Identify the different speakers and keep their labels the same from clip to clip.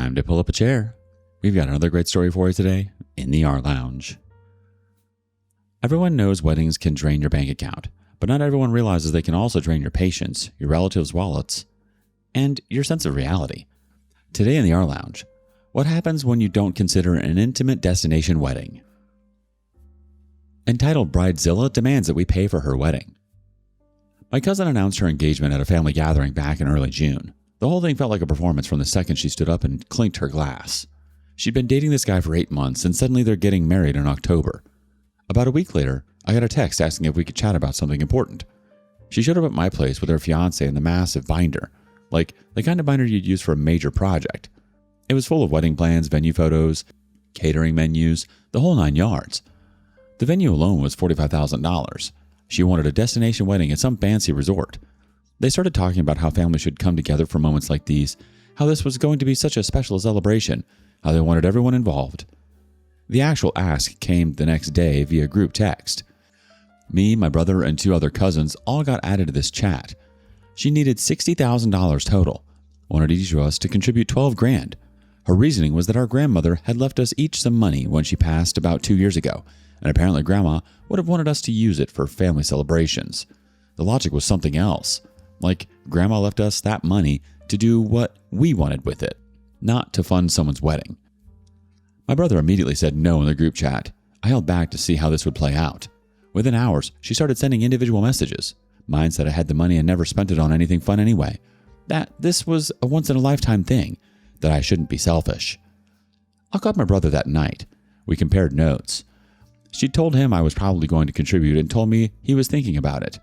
Speaker 1: Time to pull up a chair. We've got another great story for you today in the rLounge. Everyone knows weddings can drain your bank account, but not everyone realizes they can also drain your patience, your relatives' wallets, and your sense of reality. Today in the rLounge, what happens when you don't consider an intimate destination wedding? Entitled Bridezilla demands that we pay for her wedding. My cousin announced her engagement at a family gathering back in early June. The whole thing felt like a performance from the second she stood up and clinked her glass. She'd been dating this guy for 8 months, and suddenly they're getting married in October. About a week later, I got a text asking if we could chat about something important. She showed up at my place with her fiancé in the massive binder, like the kind of binder you'd use for a major project. It was full of wedding plans, venue photos, catering menus, the whole 9 yards. The venue alone was $45,000. She wanted a destination wedding at some fancy resort. They started talking about how families should come together for moments like these, how this was going to be such a special celebration, how they wanted everyone involved. The actual ask came the next day via group text. Me, my brother, and 2 other cousins all got added to this chat. She needed $60,000 total, wanted each of us to contribute $12,000. Her reasoning was that our grandmother had left us each some money when she passed about 2 years ago, and apparently Grandma would have wanted us to use it for family celebrations. The logic was something else, like Grandma left us that money to do what we wanted with it, not to fund someone's wedding. My brother immediately said no in the group chat. I held back to see how this would play out. Within hours, she started sending individual messages. Mine said I had the money and never spent it on anything fun anyway. That this was a once-in-a-lifetime thing, that I shouldn't be selfish. I called my brother that night. We compared notes. She told him I was probably going to contribute and told me he was thinking about it.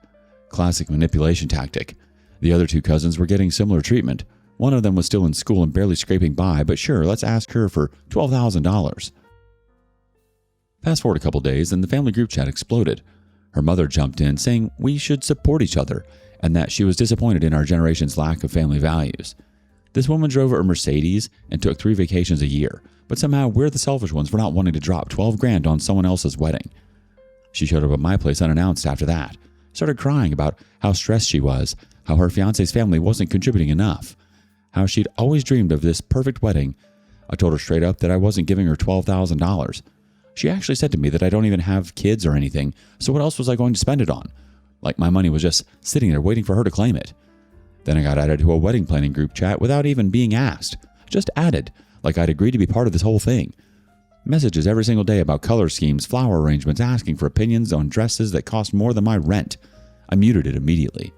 Speaker 1: Classic manipulation tactic. The other 2 cousins were getting similar treatment. One of them was still in school and barely scraping by, but sure, let's ask her for $12,000. Fast forward a couple days and the family group chat exploded. Her mother jumped in saying we should support each other and that she was disappointed in our generation's lack of family values. This woman drove her Mercedes and took 3 vacations a year, but somehow we're the selfish ones for not wanting to drop $12,000 on someone else's wedding. She showed up at my place unannounced after that, started crying about how stressed she was, how her fiancé's family wasn't contributing enough, how she'd always dreamed of this perfect wedding. I told her straight up that I wasn't giving her $12,000. She actually said to me that I don't even have kids or anything, so what else was I going to spend it on? Like my money was just sitting there waiting for her to claim it. Then I got added to a wedding planning group chat without even being asked. Just added, like I'd agreed to be part of this whole thing. Messages every single day about color schemes, flower arrangements, asking for opinions on dresses that cost more than my rent. I muted it immediately.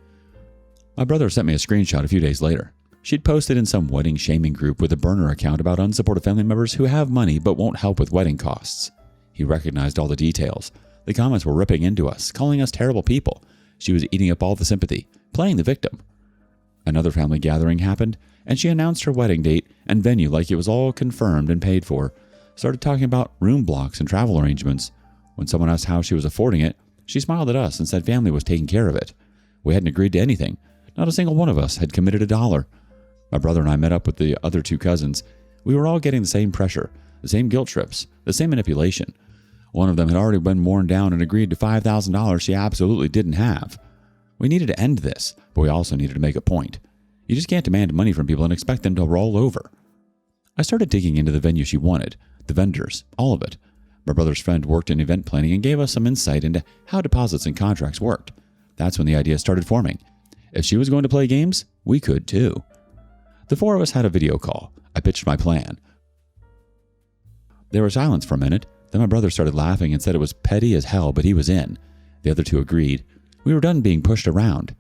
Speaker 1: My brother sent me a screenshot a few days later. She'd posted in some wedding shaming group with a burner account about unsupportive family members who have money but won't help with wedding costs. He recognized all the details. The comments were ripping into us, calling us terrible people. She was eating up all the sympathy, playing the victim. Another family gathering happened, and she announced her wedding date and venue like it was all confirmed and paid for. Started talking about room blocks and travel arrangements. When someone asked how she was affording it, she smiled at us and said family was taking care of it. We hadn't agreed to anything. Not a single one of us had committed $1. My brother and I met up with the other 2 cousins. We were all getting the same pressure, the same guilt trips, the same manipulation. One of them had already been worn down and agreed to $5,000 she absolutely didn't have. We needed to end this, but we also needed to make a point. You just can't demand money from people and expect them to roll over. I started digging into the venue she wanted, the vendors, all of it. My brother's friend worked in event planning and gave us some insight into how deposits and contracts worked. That's when the idea started forming. If she was going to play games, we could too. The 4 of us had a video call. I pitched my plan. There was silence for a minute. Then my brother started laughing and said it was petty as hell, but he was in. The other 2 agreed. We were done being pushed around.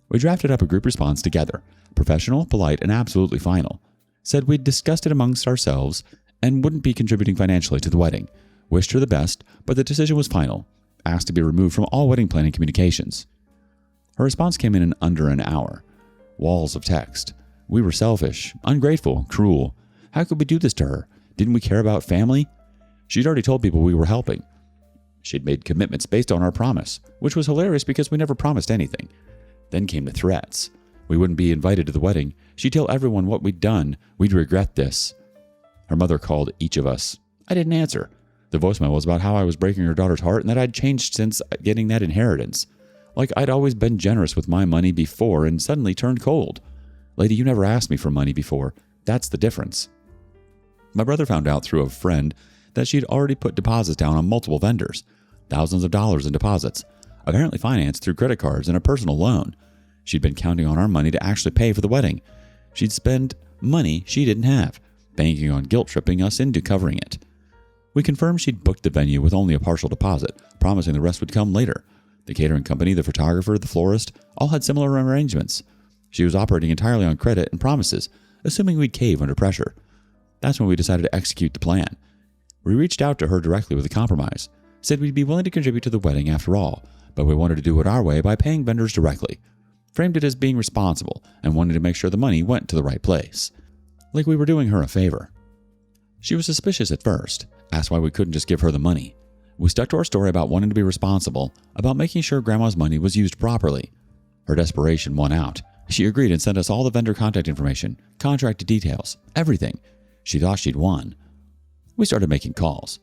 Speaker 1: We drafted up a group response together. Professional, polite, and absolutely final. Said we'd discussed it amongst ourselves and wouldn't be contributing financially to the wedding. Wished her the best, but the decision was final. Asked to be removed from all wedding planning communications. Her response came in under an hour. Walls of text. We were selfish, ungrateful, cruel. How could we do this to her? Didn't we care about family? She'd already told people we were helping. She'd made commitments based on our promise, which was hilarious because we never promised anything. Then came the threats. We wouldn't be invited to the wedding. She'd tell everyone what we'd done. We'd regret this. Her mother called each of us. I didn't answer. The voicemail was about how I was breaking her daughter's heart and that I'd changed since getting that inheritance. Like I'd always been generous with my money before and suddenly turned cold. Lady, you never asked me for money before. That's the difference. My brother found out through a friend that she'd already put deposits down on multiple vendors, thousands of dollars in deposits, apparently financed through credit cards and a personal loan. She'd been counting on our money to actually pay for the wedding. She'd spend money she didn't have, banking on guilt-tripping us into covering it. We confirmed she'd booked the venue with only a partial deposit, promising the rest would come later. The catering company, the photographer, the florist, all had similar arrangements. She was operating entirely on credit and promises, assuming we'd cave under pressure. That's when we decided to execute the plan. We reached out to her directly with a compromise, said we'd be willing to contribute to the wedding after all, but we wanted to do it our way by paying vendors directly. Framed it as being responsible and wanted to make sure the money went to the right place. Like we were doing her a favor. She was suspicious at first, asked why we couldn't just give her the money. We stuck to our story about wanting to be responsible, about making sure Grandma's money was used properly. Her desperation won out. She agreed and sent us all the vendor contact information, contract details, everything. She thought she'd won. We started making calls.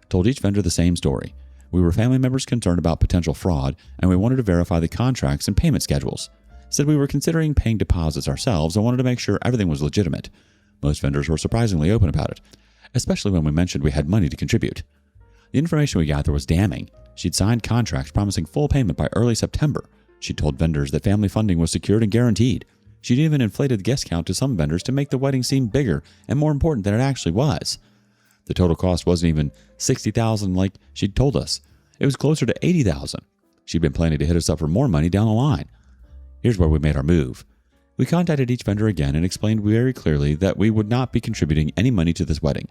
Speaker 1: Told each vendor the same story. We were family members concerned about potential fraud, and we wanted to verify the contracts and payment schedules. Said we were considering paying deposits ourselves and wanted to make sure everything was legitimate. Most vendors were surprisingly open about it, especially when we mentioned we had money to contribute. The information we gathered was damning. She'd signed contracts promising full payment by early September. She'd told vendors that family funding was secured and guaranteed. She'd even inflated the guest count to some vendors to make the wedding seem bigger and more important than it actually was. The total cost wasn't even $60,000 like she'd told us. It was closer to $80,000. She'd been planning to hit us up for more money down the line. Here's where we made our move. We contacted each vendor again and explained very clearly that we would not be contributing any money to this wedding.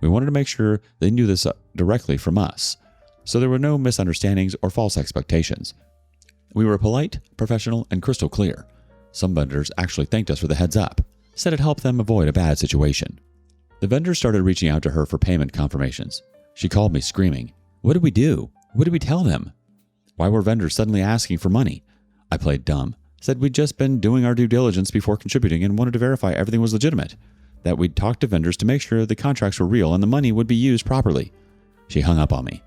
Speaker 1: We wanted to make sure they knew this directly from us, so there were no misunderstandings or false expectations. We were polite, professional, and crystal clear. Some vendors actually thanked us for the heads up, said it helped them avoid a bad situation. The vendors started reaching out to her for payment confirmations. She called me screaming, "What did we do? What did we tell them? Why were vendors suddenly asking for money?" I played dumb, said we'd just been doing our due diligence before contributing and wanted to verify everything was legitimate, that we'd talked to vendors to make sure the contracts were real and the money would be used properly. She hung up on me.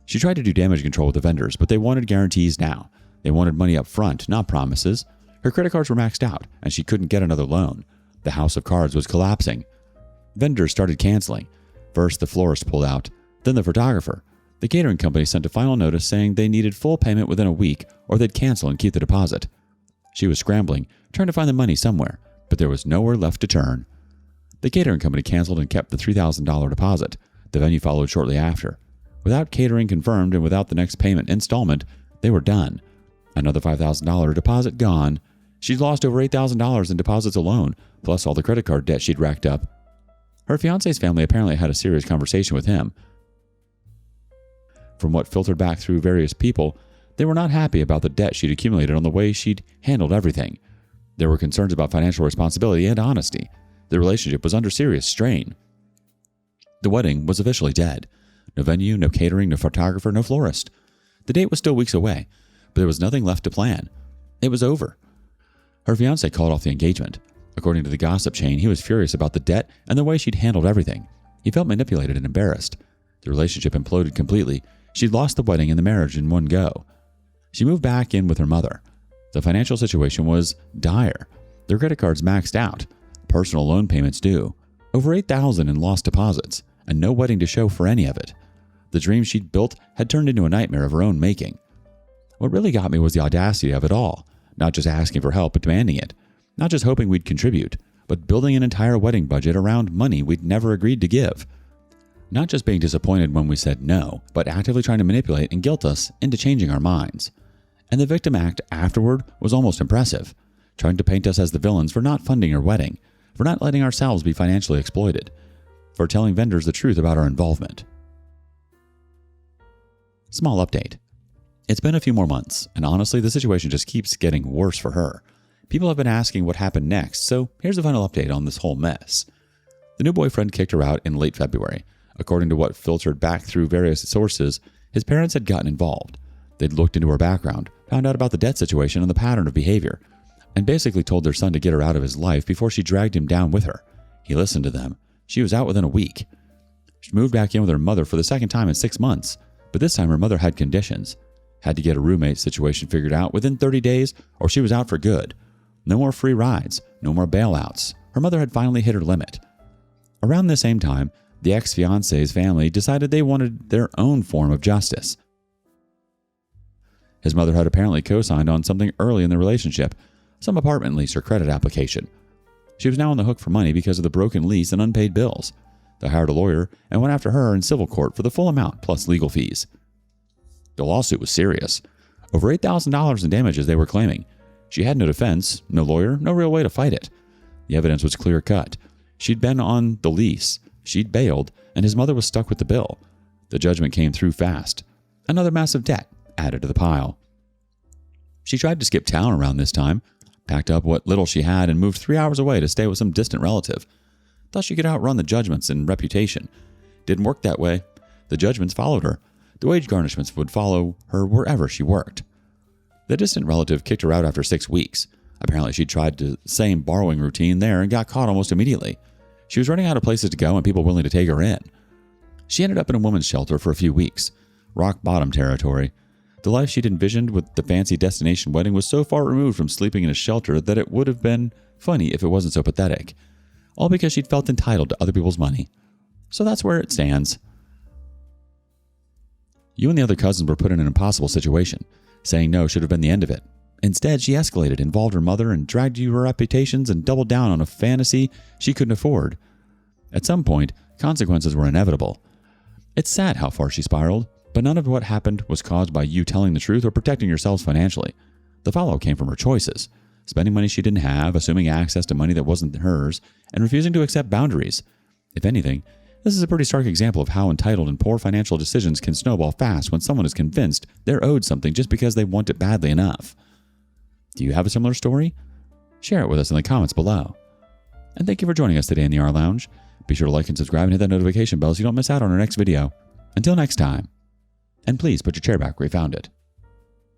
Speaker 1: She tried to do damage control with the vendors, but they wanted guarantees now. They wanted money up front, not promises. Her credit cards were maxed out, and she couldn't get another loan. The house of cards was collapsing. Vendors started canceling. First, the florist pulled out, then the photographer. The catering company sent a final notice saying they needed full payment within a week or they'd cancel and keep the deposit. She was scrambling, trying to find the money somewhere, but there was nowhere left to turn. The catering company canceled and kept the $3,000 deposit. The venue followed shortly after. Without catering confirmed and without the next payment installment, they were done. Another $5,000 deposit gone. She'd lost over $8,000 in deposits alone, plus all the credit card debt she'd racked up. Her fiancé's family apparently had a serious conversation with him. From what filtered back through various people, they were not happy about the debt she'd accumulated on the way she'd handled everything. There were concerns about financial responsibility and honesty. The relationship was under serious strain. The wedding was officially dead. No venue, no catering, no photographer, no florist. The date was still weeks away, but there was nothing left to plan. It was over. Her fiancé called off the engagement. According to the gossip chain, he was furious about the debt and the way she'd handled everything. He felt manipulated and embarrassed. The relationship imploded completely. She'd lost the wedding and the marriage in one go. She moved back in with her mother. The financial situation was dire. Their credit cards maxed out. Personal loan payments due. Over $8,000 in lost deposits, and no wedding to show for any of it. The dream she'd built had turned into a nightmare of her own making. What really got me was the audacity of it all. Not just asking for help, but demanding it. Not just hoping we'd contribute, but building an entire wedding budget around money we'd never agreed to give. Not just being disappointed when we said no, but actively trying to manipulate and guilt us into changing our minds. And the victim act afterward was almost impressive, trying to paint us as the villains for not funding her wedding, for not letting ourselves be financially exploited, for telling vendors the truth about our involvement. Small update. It's been a few more months, and honestly, the situation just keeps getting worse for her. People have been asking what happened next, so here's the final update on this whole mess. The new boyfriend kicked her out in late February. According to what filtered back through various sources, his parents had gotten involved. They'd looked into her background, found out about the debt situation and the pattern of behavior, and basically told their son to get her out of his life before she dragged him down with her. He listened to them. She was out within a week. She moved back in with her mother for the second time in 6 months, but this time her mother had conditions. Had to get a roommate situation figured out within 30 days or she was out for good. No more free rides, no more bailouts. her mother had finally hit her limit. Around the same time, the ex-fiance's family decided they wanted their own form of justice. His mother had apparently co-signed on something early in the relationship, some apartment lease or credit application. She was now on the hook for money because of the broken lease and unpaid bills. They hired a lawyer and went after her in civil court for the full amount plus legal fees. The lawsuit was serious. Over $8,000 in damages they were claiming. She had no defense, no lawyer, no real way to fight it. The evidence was clear-cut. She'd been on the lease, she'd bailed, and his mother was stuck with the bill. The judgment came through fast. Another massive debt added to the pile. She tried to skip town around this time, packed up what little she had, and moved 3 hours away to stay with some distant relative. Thought she could outrun the judgments and reputation. Didn't work that way. The judgments followed her. The wage garnishments would follow her wherever she worked. The distant relative kicked her out after 6 weeks. Apparently she'd tried the same borrowing routine there and got caught almost immediately. She was running out of places to go and people willing to take her in. She ended up in a women's shelter for a few weeks. Rock bottom territory. The life she'd envisioned with the fancy destination wedding was so far removed from sleeping in a shelter that it would have been funny if it wasn't so pathetic. All because she'd felt entitled to other people's money. So that's where it stands. You and the other cousins were put in an impossible situation. Saying no should have been the end of it. Instead, she escalated, involved her mother, and dragged you her reputations and doubled down on a fantasy she couldn't afford. At some point, consequences were inevitable. It's sad how far she spiraled, but none of what happened was caused by you telling the truth or protecting yourselves financially. The fallout came from her choices. Spending money she didn't have, assuming access to money that wasn't hers, and refusing to accept boundaries. If anything, this is a pretty stark example of how entitled and poor financial decisions can snowball fast when someone is convinced they're owed something just because they want it badly enough. Do you have a similar story? Share it with us in the comments below. And thank you for joining us today in the rLounge. Be sure to like and subscribe and hit that notification bell so you don't miss out on our next video. Until next time. And please put your chair back where you found it.